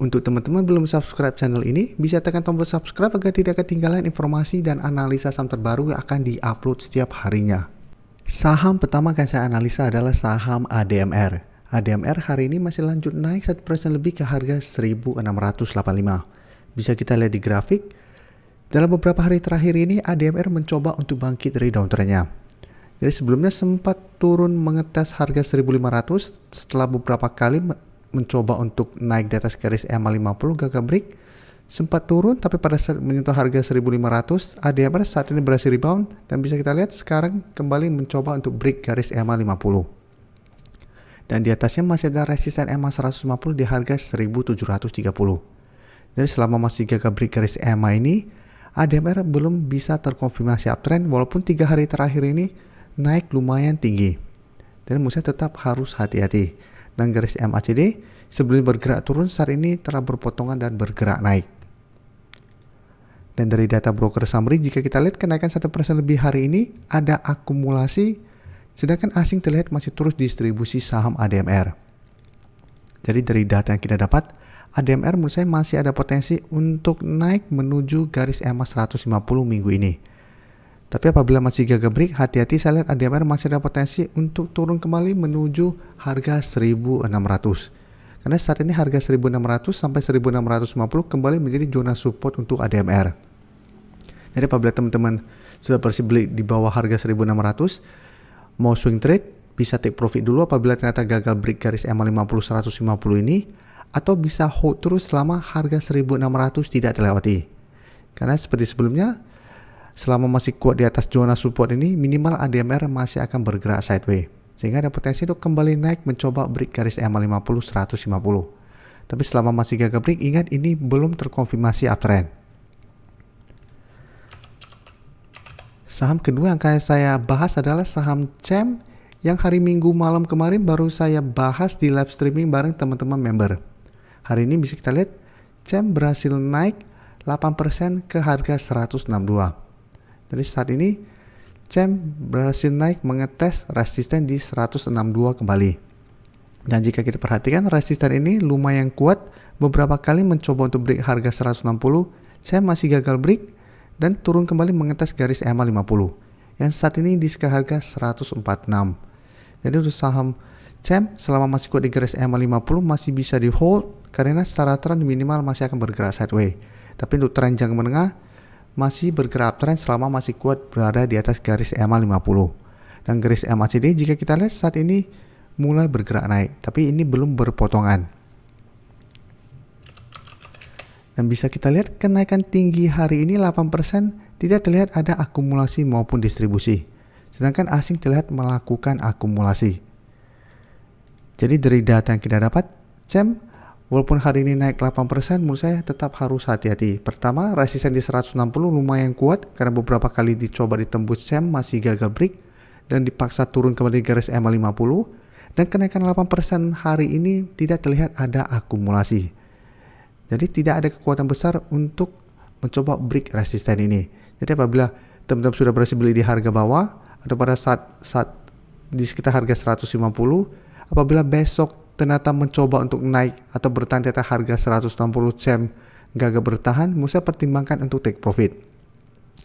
Untuk teman-teman belum subscribe channel ini, bisa tekan tombol subscribe agar tidak ketinggalan informasi dan analisa saham terbaru yang akan di-upload setiap harinya. Saham pertama yang saya analisa adalah saham ADMR. ADMR hari ini masih lanjut naik 1% lebih ke harga 1685. Bisa kita lihat di grafik. Dalam beberapa hari terakhir ini, ADMR mencoba untuk bangkit dari downtrendnya. Jadi sebelumnya sempat turun mengetes harga 1500 setelah beberapa kali mencoba untuk naik di atas garis EMA 50 gagal break, sempat turun tapi pada saat menyentuh harga 1500 ADMR saat ini berhasil rebound dan bisa kita lihat sekarang kembali mencoba untuk break garis EMA 50 dan di atasnya masih ada resisten EMA 150 di harga 1730. Jadi selama masih gagal break garis EMA ini, ADMR belum bisa terkonfirmasi uptrend walaupun 3 hari terakhir ini naik lumayan tinggi. Dan menurut saya tetap harus hati-hati. Dan garis MACD sebelum bergerak turun saat ini telah berpotongan dan bergerak naik. Dan dari data broker summary, jika kita lihat kenaikan 1% lebih hari ini ada akumulasi, sedangkan asing terlihat masih terus distribusi saham ADMR. Jadi dari data yang kita dapat, ADMR menurut saya masih ada potensi untuk naik menuju garis EMA 150 minggu ini. Tapi apabila masih gagal break, hati-hati, saya lihat ADMR masih ada potensi untuk turun kembali menuju harga 1600. Karena saat ini harga 1600 sampai 1650 kembali menjadi zona support untuk ADMR. Jadi apabila teman-teman sudah bersih beli di bawah harga 1600, mau swing trade, bisa take profit dulu apabila ternyata gagal break garis EMA 50 150 ini, atau bisa hold terus selama harga 1600 tidak terlewati. Karena seperti sebelumnya, selama masih kuat di atas zona support ini, minimal ADMR masih akan bergerak sideways. Sehingga ada potensi untuk kembali naik mencoba break garis EMA 50 150. Tapi selama masih gagal break, ingat ini belum terkonfirmasi uptrend. Saham kedua yang akan saya bahas adalah saham CEM yang hari Minggu malam kemarin baru saya bahas di live streaming bareng teman-teman member. Hari ini bisa kita lihat CEM berhasil naik 8% ke harga 162. Jadi saat ini CEM berhasil naik mengetes resisten di 162 kembali. Dan jika kita perhatikan resisten ini lumayan kuat, beberapa kali mencoba untuk break harga 160, CEM masih gagal break dan turun kembali mengetes garis EMA 50 yang saat ini di sekitar harga 146. Jadi untuk saham CEM selama masih kuat di garis EMA 50 masih bisa di hold karena secara trend minimal masih akan bergerak sideways. Tapi untuk tren jangka menengah masih bergerak uptrend selama masih kuat berada di atas garis EMA 50. Dan garis MACD jika kita lihat saat ini mulai bergerak naik, tapi ini belum berpotongan. Dan bisa kita lihat kenaikan tinggi hari ini 8% tidak terlihat ada akumulasi maupun distribusi. Sedangkan asing terlihat melakukan akumulasi. Jadi dari data yang kita dapat, CEM walaupun hari ini naik 8%, menurut saya tetap harus hati-hati. Pertama, resisten di 160 lumayan kuat karena beberapa kali dicoba ditembus CEM masih gagal break dan dipaksa turun kembali garis EMA 50. Dan kenaikan 8% hari ini tidak terlihat ada akumulasi. Jadi tidak ada kekuatan besar untuk mencoba break resisten ini. Jadi apabila teman-teman sudah berhasil beli di harga bawah atau pada saat di sekitar harga 150, apabila besok ternyata mencoba untuk naik atau bertahan di atas harga 160 CEM gagal bertahan, menurut saya pertimbangkan untuk take profit.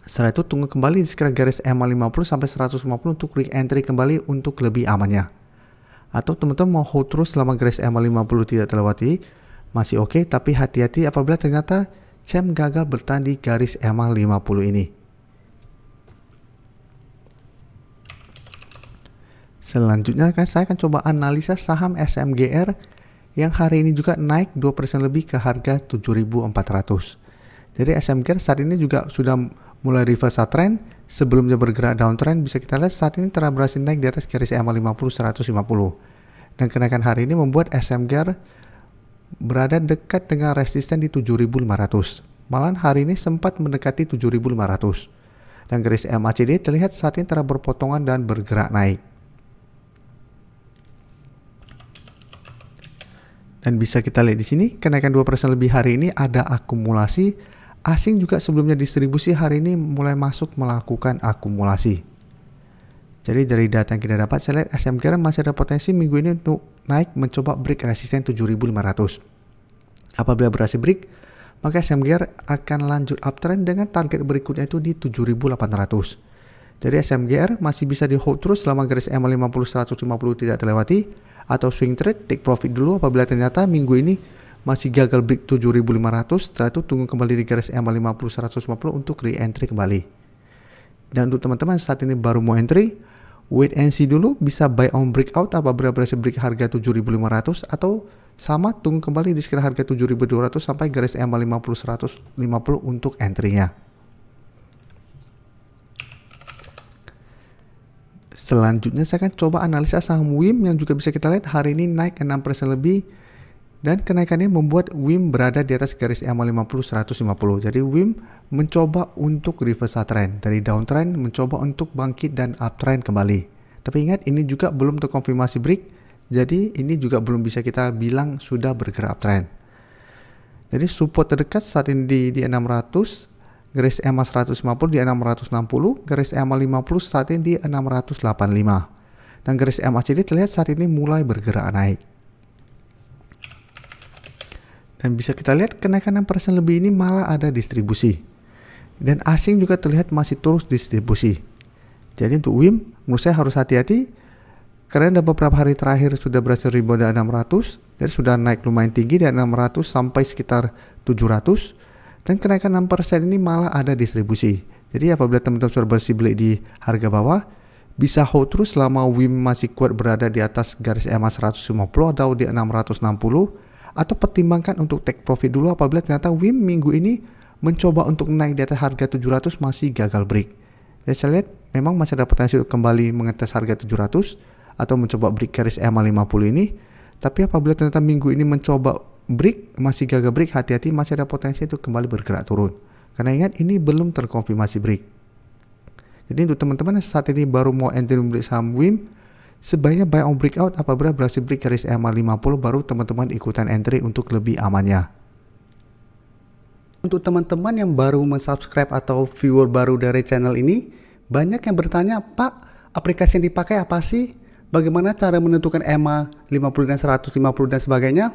Setelah itu tunggu kembali di sekitar garis EMA 50 sampai 150 untuk re-entry kembali untuk lebih amannya. Atau teman-teman mau hold terus selama garis EMA 50 tidak terlewati, masih oke, tapi hati-hati apabila ternyata CEM gagal bertahan di garis EMA 50 ini. Selanjutnya saya akan coba analisa saham SMGR yang hari ini juga naik 2% lebih ke harga 7.400. Jadi SMGR saat ini juga sudah mulai reverse trend. Sebelumnya bergerak downtrend, bisa kita lihat saat ini telah berhasil naik di atas garis EMA 50 150. Dan kenaikan hari ini membuat SMGR berada dekat dengan resisten di 7.500. Malahan hari ini sempat mendekati 7.500. Dan garis MACD terlihat saat ini telah berpotongan dan bergerak naik. Dan bisa kita lihat di sini kenaikan 2% lebih hari ini ada akumulasi. Asing juga sebelumnya distribusi hari ini mulai masuk melakukan akumulasi. Jadi dari data yang kita dapat, saya lihat SMGR masih ada potensi minggu ini untuk naik mencoba break resisten 7.500. Apabila berhasil break, maka SMGR akan lanjut uptrend dengan target berikutnya itu di 7.800. Jadi SMGR masih bisa di hold terus selama garis EMA 50-150 tidak terlewati, atau swing trade take profit dulu apabila ternyata minggu ini masih gagal break 7.500. Setelah itu tunggu kembali di garis EMA 50-150 untuk re-entry kembali. Dan untuk teman-teman saat ini baru mau entry, wait and see dulu, bisa buy on breakout apabila berhasil break harga 7.500, atau sama tunggu kembali di sekitar harga 7.200 sampai garis EMA 50-150 untuk entry-nya. Selanjutnya saya akan coba analisa saham WIM yang juga bisa kita lihat hari ini naik 6% lebih, dan kenaikannya membuat WIM berada di atas garis EMA 50-150. Jadi WIM mencoba untuk reversal trend dari downtrend, mencoba untuk bangkit dan uptrend kembali. Tapi ingat, ini juga belum terkonfirmasi break, jadi ini juga belum bisa kita bilang sudah bergerak uptrend. Jadi support terdekat saat ini di 600, garis EMA 150 di 660, garis EMA 50 saat ini di 685. Dan garis EMA CD terlihat saat ini mulai bergerak naik. Dan bisa kita lihat kenaikan 6% lebih ini malah ada distribusi. Dan asing juga terlihat masih terus distribusi. Jadi untuk WIM menurut saya harus hati-hati, karena dalam beberapa hari terakhir sudah berhasil rebound dari 600, jadi sudah naik lumayan tinggi dari 600 sampai sekitar 700. Dan kenaikan 6% ini malah ada distribusi. Jadi apabila teman-teman sudah bersih beli di harga bawah, bisa hold terus selama WIM masih kuat berada di atas garis EMA 150 atau di 660, atau pertimbangkan untuk take profit dulu apabila ternyata WIM minggu ini mencoba untuk naik di atas harga 700 masih gagal break. Jadi saya lihat memang masih ada potensi untuk kembali mengetes harga 700 atau mencoba break garis EMA 50 ini. Tapi apabila ternyata minggu ini mencoba break masih gagal break, hati-hati, masih ada potensi untuk kembali bergerak turun. Karena ingat, ini belum terkonfirmasi break. Jadi untuk teman-teman yang saat ini baru mau entry membeli saham WIM, sebaiknya buy on breakout apabila berhasil break garis EMA 50, baru teman-teman ikutan entry untuk lebih amannya. Untuk teman-teman yang baru mensubscribe atau viewer baru dari channel ini, banyak yang bertanya, Pak, aplikasi yang dipakai apa sih? Bagaimana cara menentukan EMA 50 dan 150 dan sebagainya?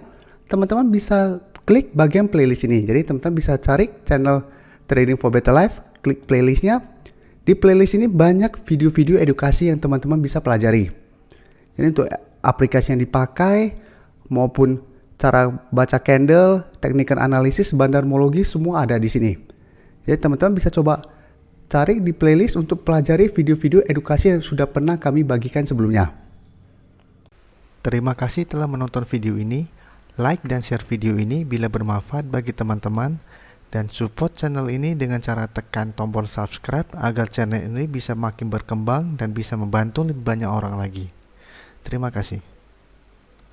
Teman-teman bisa klik bagian playlist ini. Jadi teman-teman bisa cari channel Trading for Better Life, klik playlistnya. Di playlist ini banyak video-video edukasi yang teman-teman bisa pelajari. Jadi untuk aplikasi yang dipakai maupun cara baca candle, teknik analisis, bandarmologi, semua ada di sini. Jadi teman-teman bisa coba cari di playlist untuk pelajari video-video edukasi yang sudah pernah kami bagikan sebelumnya. Terima kasih telah menonton video ini. Like dan share video ini bila bermanfaat bagi teman-teman, dan support channel ini dengan cara tekan tombol subscribe agar channel ini bisa makin berkembang dan bisa membantu lebih banyak orang lagi. Terima kasih.